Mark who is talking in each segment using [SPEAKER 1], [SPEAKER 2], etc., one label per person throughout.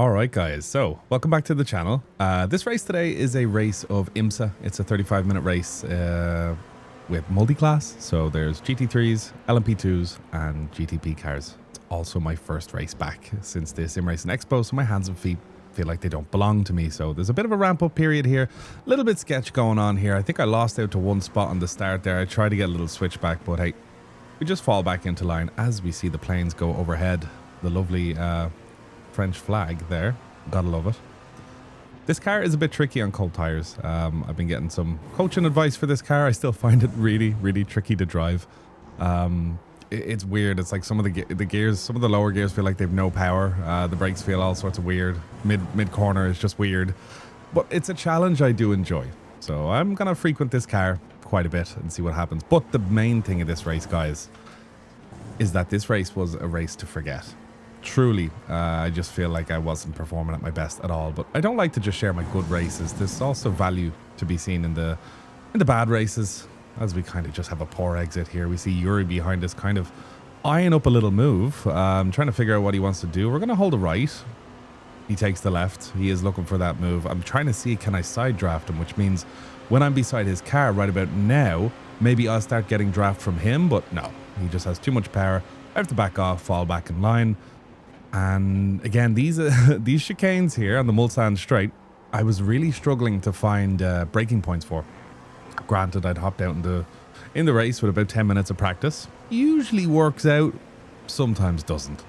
[SPEAKER 1] Alright guys, so welcome back to the channel. This race today is a race of IMSA. It's a 35-minute race with multi-class. So there's GT3s, LMP2s and GTP cars. It's also my first race back since the Sim Racing Expo, so my hands and feet feel like they don't belong to me. So there's a bit of a ramp up period here. A little bit sketch going on here. I think I lost out to one spot on the start there. I tried to get a little switchback, but hey, we just fall back into line as we see the planes go overhead. The lovely French flag there. Gotta love it. This car is a bit tricky on cold tires. I've been getting some coaching advice for this car. I still find it really tricky to drive. It's weird. It's like some of the gears, some of the lower gears feel like they've no power. The brakes feel all sorts of weird. Mid corner is just weird. But it's a challenge I do enjoy. So I'm gonna frequent this car quite a bit and see what happens. But the main thing of this race, guys, is that this race was a race to forget. Truly, I just feel like I wasn't performing at my best at all. But I don't like to just share my good races. There's also value to be seen in the bad races, as we kind of just have a poor exit here. We see Yuri behind us kind of eyeing up a little move. Trying to figure out what he wants to do. We're going to hold a right. He takes the left. He is looking for that move. I'm trying to see, can I side draft him, which means when I'm beside his car right about now, maybe I'll start getting draft from him. But no, he just has too much power. I have to back off, fall back in line. And again, these chicanes here on the Mulsanne Straight, I was really struggling to find braking points for. Granted, I'd hopped out in the race with about 10 minutes of practice. Usually works out, sometimes doesn't.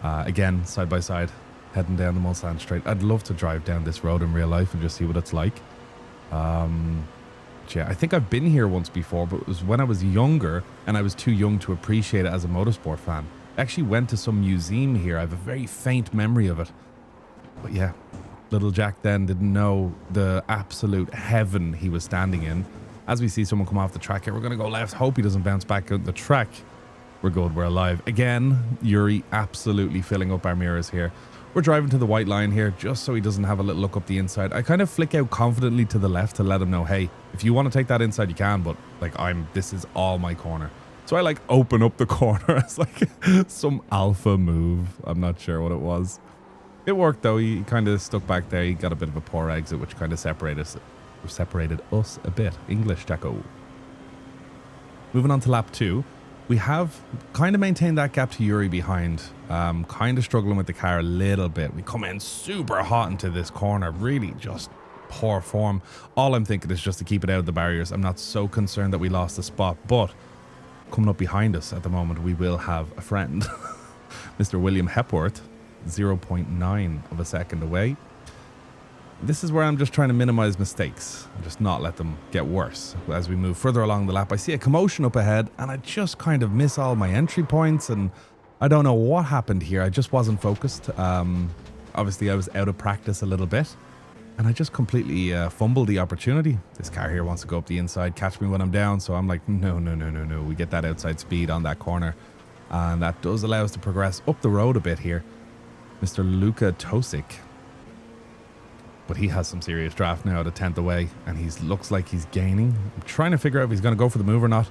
[SPEAKER 1] Again, side by side, heading down the Mulsanne Straight. I'd love to drive down this road in real life and just see what it's like. Yeah, I think I've been here once before, but it was when I was younger and I was too young to appreciate it as a motorsport fan. Actually went to some museum here. I have a very faint memory of it. But yeah, little Jack then didn't know the absolute heaven he was standing in. As we see someone come off the track here, we're going to go left. Hope he doesn't bounce back out the track. We're good. We're alive. Again, Yuri absolutely filling up our mirrors here. We're driving to the white line here just so he doesn't have a little look up the inside. I kind of flick out confidently to the left to let him know, hey, if you want to take that inside, you can. But like this is all my corner. So I like open up the corner as like some alpha move. I'm not sure what it was. It worked though. He kind of stuck back there. He got a bit of a poor exit, which kind of separated us a bit. English, Jacko. Moving on to lap 2. We have kind of maintained that gap to Yuri behind. Kind of struggling with the car a little bit. We come in super hot into this corner. Really just poor form. All I'm thinking is just to keep it out of the barriers. I'm not so concerned that we lost the spot, but coming up behind us at the moment, we will have a friend. Mr. William Hepworth, 0.9 of a second away. This is where I'm just trying to minimize mistakes and just not let them get worse. As we move further along the lap, I see a commotion up ahead and I just kind of miss all my entry points and I don't know what happened here. I just wasn't focused. Obviously, I was out of practice a little bit. And I just completely fumbled the opportunity. This car here wants to go up the inside, catch me when I'm down. So I'm like, no. We get that outside speed on that corner. And that does allow us to progress up the road a bit here. Mr. Luka Tosic. But he has some serious draft now at a 10th away. And he looks like he's gaining. I'm trying to figure out if he's going to go for the move or not.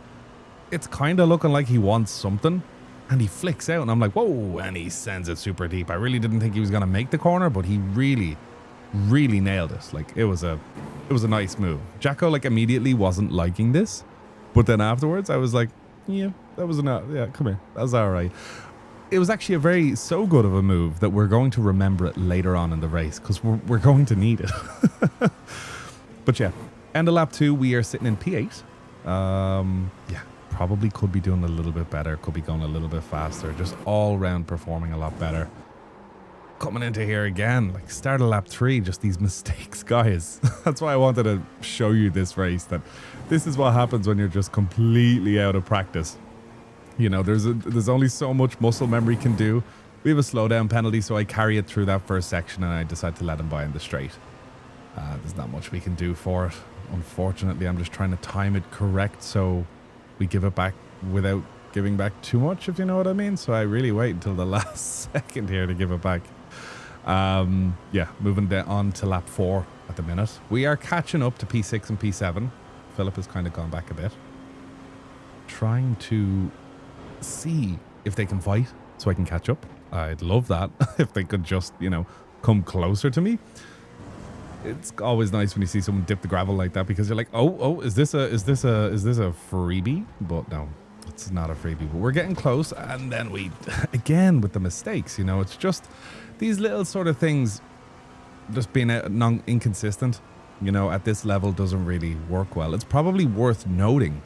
[SPEAKER 1] It's kind of looking like he wants something. And he flicks out. And I'm like, whoa. And he sends it super deep. I really didn't think he was going to make the corner. But he really nailed it. Like it was a nice move. Jacko like immediately wasn't liking this, but then afterwards I was like, yeah, that was enough. Yeah, come here, that's all right. It was actually so good of a move that we're going to remember it later on in the race because we're going to need it. But yeah, end of lap 2, we are sitting in P8. Yeah, probably could be doing a little bit better, could be going a little bit faster, just all round performing a lot better. Coming into here again, like start of lap 3, just these mistakes, guys. That's why I wanted to show you this race, that this is what happens when you're just completely out of practice. You know, there's only so much muscle memory can do. We have a slowdown penalty, so I carry it through that first section and I decide to let him by in the straight. There's not much we can do for it. Unfortunately, I'm just trying to time it correct so we give it back without giving back too much, if you know what I mean. So I really wait until the last second here to give it back. Yeah, moving on to lap 4 at the minute. We are catching up to P6 and P7. Philip has kind of gone back a bit. Trying to see if they can fight so I can catch up. I'd love that if they could just, you know, come closer to me. It's always nice when you see someone dip the gravel like that, because you're like, oh, is this a freebie? But no, it's not a freebie. But we're getting close, and then we again with the mistakes. You know, it's just these little sort of things, just being inconsistent. You know, at this level doesn't really work well. It's probably worth noting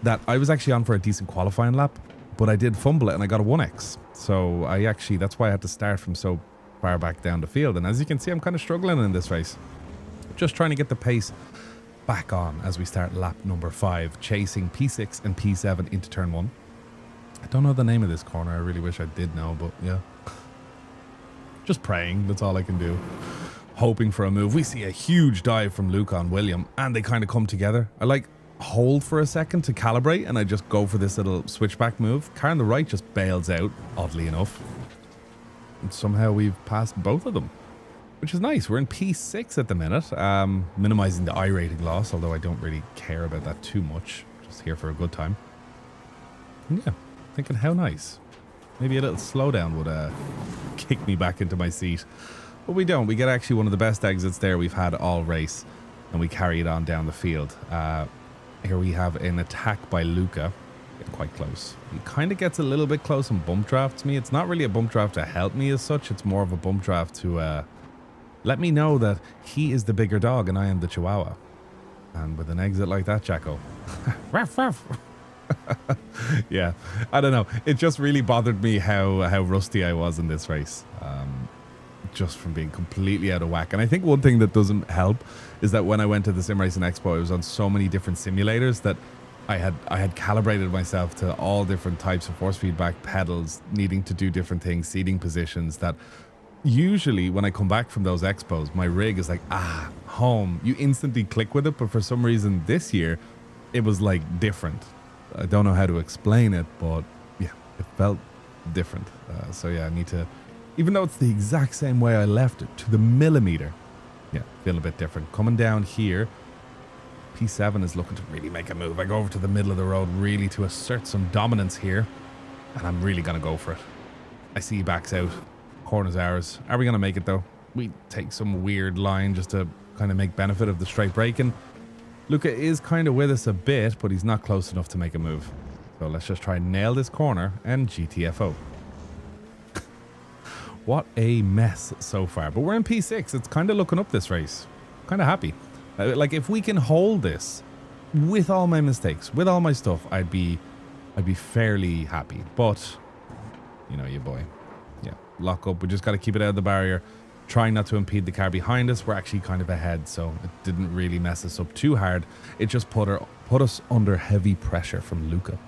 [SPEAKER 1] that I was actually on for a decent qualifying lap, but I did fumble it and I got a 1x. So that's why I had to start from so far back down the field. And as you can see, I'm kind of struggling in this race. Just trying to get the pace back on as we start lap number 5, chasing P6 and P7 into turn 1. I don't know the name of this corner. I really wish I did know, but yeah. Just praying, that's all I can do. Hoping for a move. We see a huge dive from Luca on William, and they kind of come together. I like hold for a second to calibrate, and I just go for this little switchback move. Car on the right just bails out, oddly enough. And somehow we've passed both of them, which is nice. We're in P6 at the minute, minimizing the iRating loss, although I don't really care about that too much. Just here for a good time. And yeah, thinking how nice. Maybe a little slowdown would kick me back into my seat. But we don't. We get actually one of the best exits there we've had all race, and we carry it on down the field. Here we have an attack by Luca. Getting quite close. He kind of gets a little bit close and bump drafts me. It's not really a bump draft to help me as such. It's more of a bump draft to let me know that he is the bigger dog and I am the chihuahua. And with an exit like that, Jacko. Ruff, ruff. Yeah, I don't know. It just really bothered me how rusty I was in this race. Just from being completely out of whack. And I think one thing that doesn't help is that when I went to the Sim Racing Expo, I was on so many different simulators that I had calibrated myself to all different types of force feedback pedals, needing to do different things, seating positions, that usually when I come back from those expos, my rig is like, home. You instantly click with it. But for some reason this year, it was like different. I don't know how to explain it, but yeah, it felt different. So yeah, I need to, even though it's the exact same way I left it, to the millimeter, yeah, feel a bit different. Coming down here, P7 is looking to really make a move. I go over to the middle of the road really to assert some dominance here, and I'm really going to go for it. I see he backs out. Corner's ours. Are we going to make it though? We take some weird line just to kind of make benefit of the straight braking. Luca is kind of with us a bit, but he's not close enough to make a move. So let's just try and nail this corner and GTFO. What a mess so far. But we're in P6. It's kind of looking up this race. Kind of happy. Like if we can hold this with all my mistakes, with all my stuff, I'd be fairly happy. But you know, you boy. Yeah, lock up. We just got to keep it out of the barrier. Trying not to impede the car behind us. We're actually kind of ahead, so it didn't really mess us up too hard. It just put us under heavy pressure from Luca.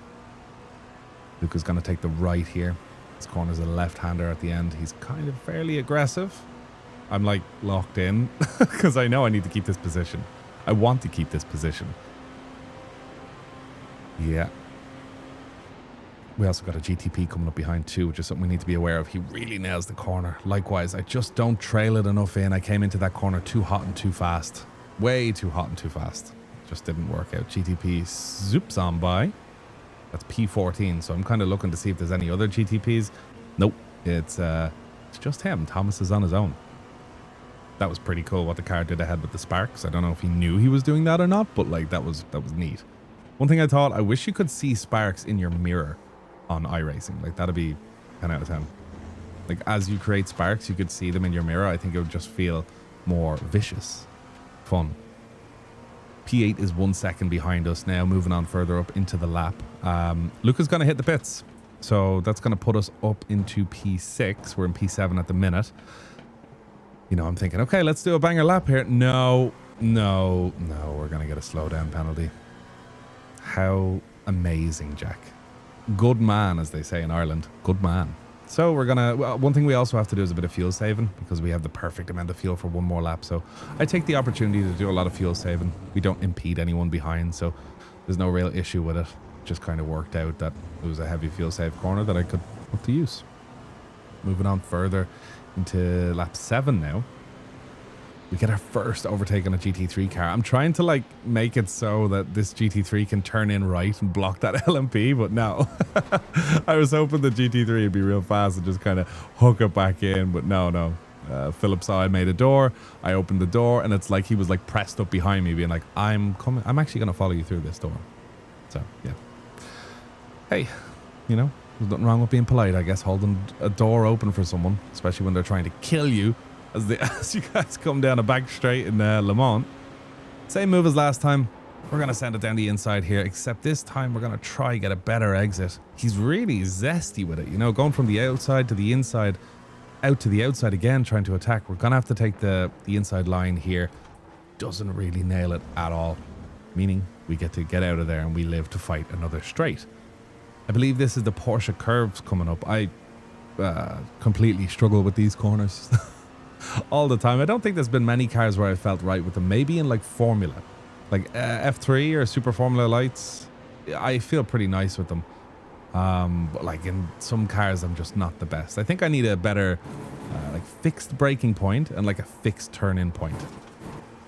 [SPEAKER 1] Luca's going to take the right here. This corner's a left-hander at the end. He's kind of fairly aggressive. I'm like locked in because I know I need to keep this position. I want to keep this position. Yeah. We also got a GTP coming up behind too, which is something we need to be aware of. He really nails the corner. Likewise, I just don't trail it enough in. I came into that corner too hot and too fast. Way too hot and too fast. Just didn't work out. GTP zoops on by. That's P14, so I'm kind of looking to see if there's any other GTPs. Nope, it's just him. Thomas is on his own. That was pretty cool what the car did ahead with the sparks. I don't know if he knew he was doing that or not, but like that was neat. One thing I thought, I wish you could see sparks in your mirror on iRacing. Like that'd be 10 out of 10. Like as you create sparks, you could see them in your mirror. I think it would just feel more vicious. Fun. P8 is 1 second behind us now, moving on further up into the lap. Luca's going to hit the pits. So that's going to put us up into P6. We're in P7 at the minute. You know, I'm thinking, okay, let's do a banger lap here. No, we're going to get a slowdown penalty. How amazing, Jack. Good man, as they say in Ireland. Good man. So we're going to... Well, one thing we also have to do is a bit of fuel saving because we have the perfect amount of fuel for one more lap. So I take the opportunity to do a lot of fuel saving. We don't impede anyone behind, so there's no real issue with it. Just kind of worked out that it was a heavy fuel save corner that I could put to use. Moving on further into lap 7 now. We get our first overtake on a GT3 car. I'm trying to like make it so that this GT3 can turn in right and block that LMP, but no. I was hoping the GT3 would be real fast and just kind of hook it back in, but no. Philip saw I made a door. I opened the door, and it's like he was like pressed up behind me, being like, I'm coming. I'm actually going to follow you through this door. So, yeah. Hey, you know, there's nothing wrong with being polite, I guess, holding a door open for someone, especially when they're trying to kill you as you guys come down a back straight in Le Mans. Same move as last time. We're going to send it down the inside here, except this time we're going to try get a better exit. He's really zesty with it, you know, going from the outside to the inside, out to the outside again, trying to attack. We're going to have to take the inside line here. Doesn't really nail it at all, meaning we get to get out of there and we live to fight another straight. I believe this is the Porsche curves coming up. I completely struggle with these corners all the time. I don't think there's been many cars where I felt right with them. Maybe in like Formula. Like F3 or Super Formula Lights, I feel pretty nice with them. But like in some cars, I'm just not the best. I think I need a better like fixed braking point and like a fixed turn-in point.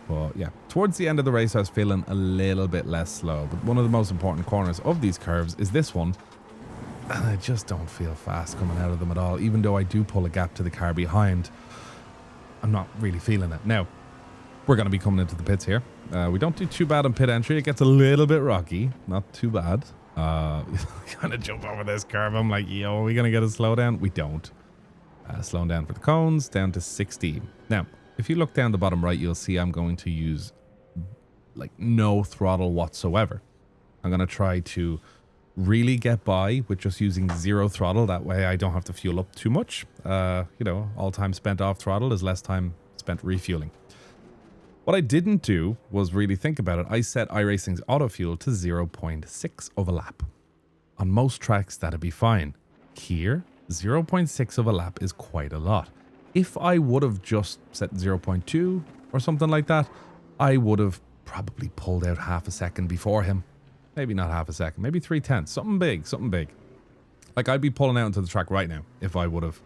[SPEAKER 1] But yeah, towards the end of the race, I was feeling a little bit less slow. But one of the most important corners of these curves is this one. And I just don't feel fast coming out of them at all. Even though I do pull a gap to the car behind, I'm not really feeling it. Now, we're going to be coming into the pits here. We don't do too bad on pit entry. It gets a little bit rocky. Not too bad. Kind of jump over this curve. I'm like, yo, are we going to get a slowdown? We don't. Slowing down for the cones, down to 60. Now, if you look down the bottom right, you'll see I'm going to use like no throttle whatsoever. I'm going to try to really get by with just using 0 throttle. That way I don't have to fuel up too much. You know, all time spent off throttle is less time spent refueling. What I didn't do was really think about it. I set iRacing's auto fuel to 0.6 of a lap. On most tracks, that'd be fine. Here, 0.6 of a lap is quite a lot. If I would have just set 0.2 or something like that, I would have probably pulled out half a second before him. Maybe not half a second, maybe 3/10, something big, something big. Like I'd be pulling out into the track right now if I would have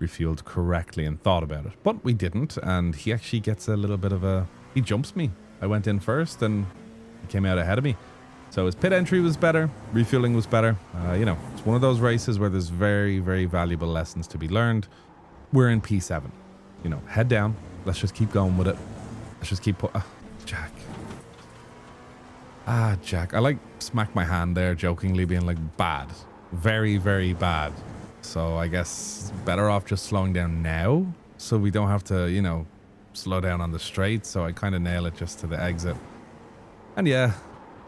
[SPEAKER 1] refueled correctly and thought about it. But we didn't, and he actually gets a little bit of a... He jumps me. I went in first and he came out ahead of me. So his pit entry was better, refueling was better. You know, it's one of those races where there's very, very valuable lessons to be learned. We're in P7. You know, head down. Let's just keep going with it. Let's just keep Jack. Jack. I like smack my hand there jokingly being like bad. Very, very bad. So I guess better off just slowing down now so we don't have to, you know, slow down on the straight. So I kind of nail it just to the exit. And yeah,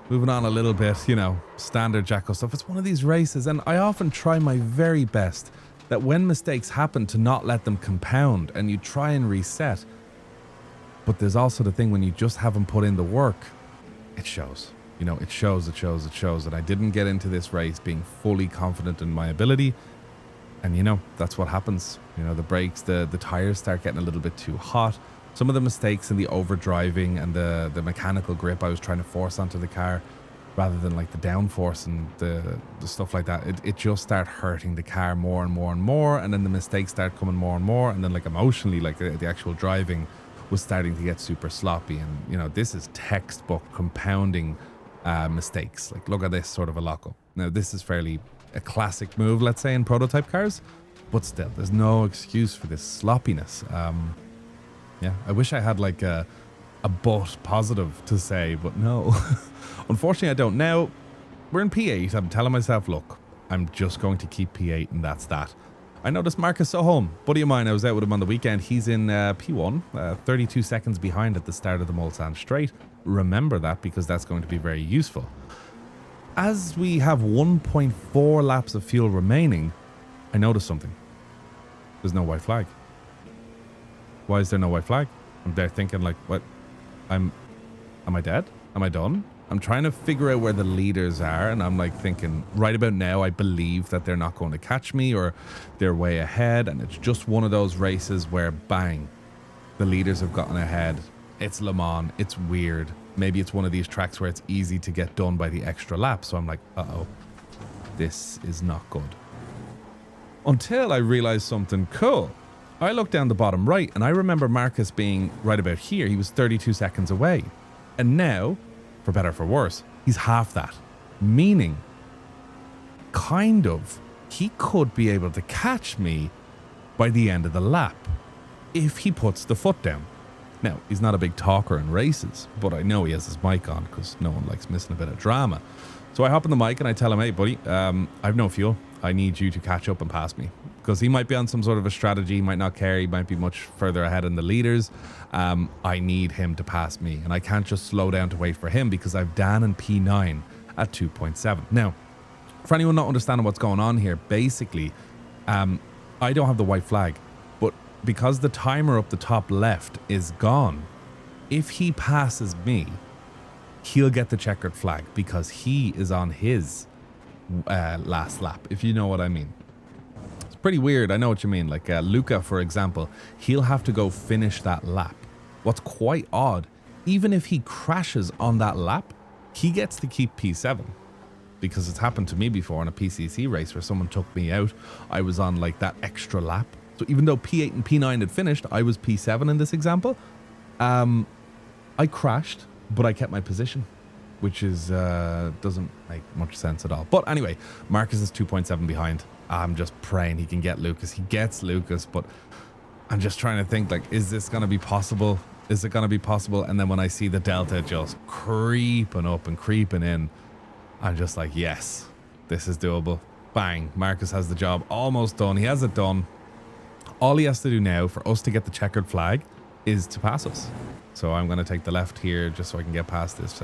[SPEAKER 1] moving on a little bit, you know, standard Jacko stuff. It's one of these races and I often try my very best that when mistakes happen to not let them compound and you try and reset. But there's also the thing when you just haven't put in the work, it shows. You know, it shows. And I didn't get into this race being fully confident in my ability. And, you know, that's what happens. You know, the brakes, the tires start getting a little bit too hot. Some of the mistakes in the overdriving and the mechanical grip I was trying to force onto the car rather than like the downforce and the stuff like that, it just started hurting the car more and more and more. And then the mistakes start coming more and more. And then like emotionally, like the actual driving was starting to get super sloppy. And, you know, this is textbook compounding mistakes. Like, look at this sort of a loco. Now, this is fairly a classic move, let's say, in prototype cars. But still, there's no excuse for this sloppiness. Yeah, I wish I had like a but positive to say, but no. Unfortunately, I don't. Now, we're in P8. I'm telling myself, look, I'm just going to keep P8 and that's that. I noticed Marcus Soholm, buddy of mine, I was out with him on the weekend. He's in P1, 32 seconds behind at the start of the Mulsanne straight. Remember that because that's going to be very useful. As we have 1.4 laps of fuel remaining, I noticed something. There's no white flag. Why is there no white flag? I'm there thinking like, what? Am I dead? Am I done? I'm trying to figure out where the leaders are, and I'm like thinking, right about now, I believe that they're not going to catch me or they're way ahead, and it's just one of those races where, bang, the leaders have gotten ahead. It's Le Mans. It's weird. Maybe it's one of these tracks where it's easy to get done by the extra lap. So I'm like, uh-oh, this is not good. Until I realized something cool. I looked down the bottom right, and I remember Marcus being right about here. He was 32 seconds away. And now, for better or for worse, he's half that. Meaning, kind of, he could be able to catch me by the end of the lap. if he puts the foot down. Now, he's not a big talker in races, but I know he has his mic on because no one likes missing a bit of drama. So I hop on the mic and I tell him, hey, buddy, I've no fuel. I need you to catch up and pass me. Because he might be on some sort of a strategy, he might not care, he might be much further ahead in the leaders. I need him to pass me, and I can't just slow down to wait for him because I've Dan and P9 at 2.7. Now, for anyone not understanding what's going on here, basically, I don't have the white flag, but because the timer up the top left is gone, if he passes me, he'll get the checkered flag because he is on his last lap, if you know what I mean. It's pretty weird. I know what you mean. Like Luca, for example, he'll have to go finish that lap. What's quite odd, even if he crashes on that lap, he gets to keep P7 because it's happened to me before in a PCC race where someone took me out. I was on like that extra lap. So even though P8 and P9 had finished, I was P7 in this example. I crashed, but I kept my position, which is doesn't make much sense at all. But anyway, Marcus is 2.7 behind. I'm just praying he can get Lucas. He gets Lucas, but I'm just trying to think, like, is this going to be possible? Is it going to be possible? And then when I see the delta just creeping up and creeping in, I'm just like, yes, this is doable. Bang, Marcus has the job almost done. He has it done. All he has to do now for us to get the checkered flag is to pass us. So I'm going to take the left here just so I can get past this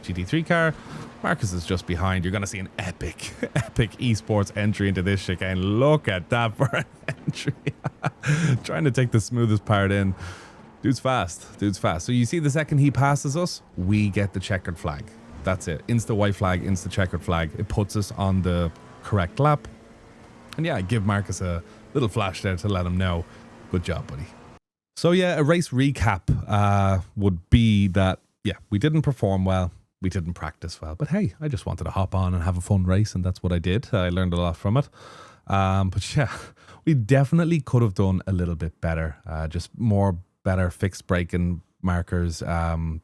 [SPEAKER 1] GT3 car. Marcus is just behind. You're going to see an epic esports entry into this chicane. Look at that for an entry. Trying to take the smoothest part in. Dude's fast. Dude's fast. So you see the second he passes us, we get the checkered flag. That's it. Insta white flag, insta checkered flag. It puts us on the correct lap. And yeah, I give Marcus a little flash there to let him know. Good job, buddy. So yeah, a race recap would be that, yeah, we didn't perform well. We didn't practice well. But hey, I just wanted to hop on and have a fun race, and that's what I did. I learned a lot from it. But yeah, we definitely could have done a little bit better. Just better fixed braking markers,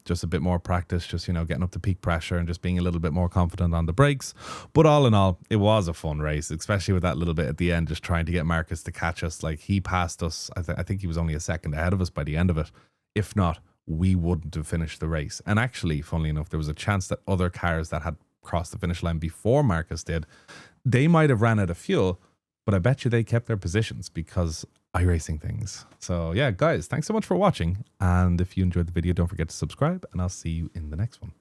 [SPEAKER 1] just a bit more practice, just, you know, getting up to peak pressure and just being a little bit more confident on the brakes. But all in all, it was a fun race, especially with that little bit at the end, just trying to get Marcus to catch us. Like, he passed us. I think he was only a second ahead of us by the end of it. If not, we wouldn't have finished the race. And actually, funnily enough, there was a chance that other cars that had crossed the finish line before Marcus did, they might have ran out of fuel, but I bet you they kept their positions because iRacing things. So yeah, guys, thanks so much for watching. And if you enjoyed the video, don't forget to subscribe, and I'll see you in the next one.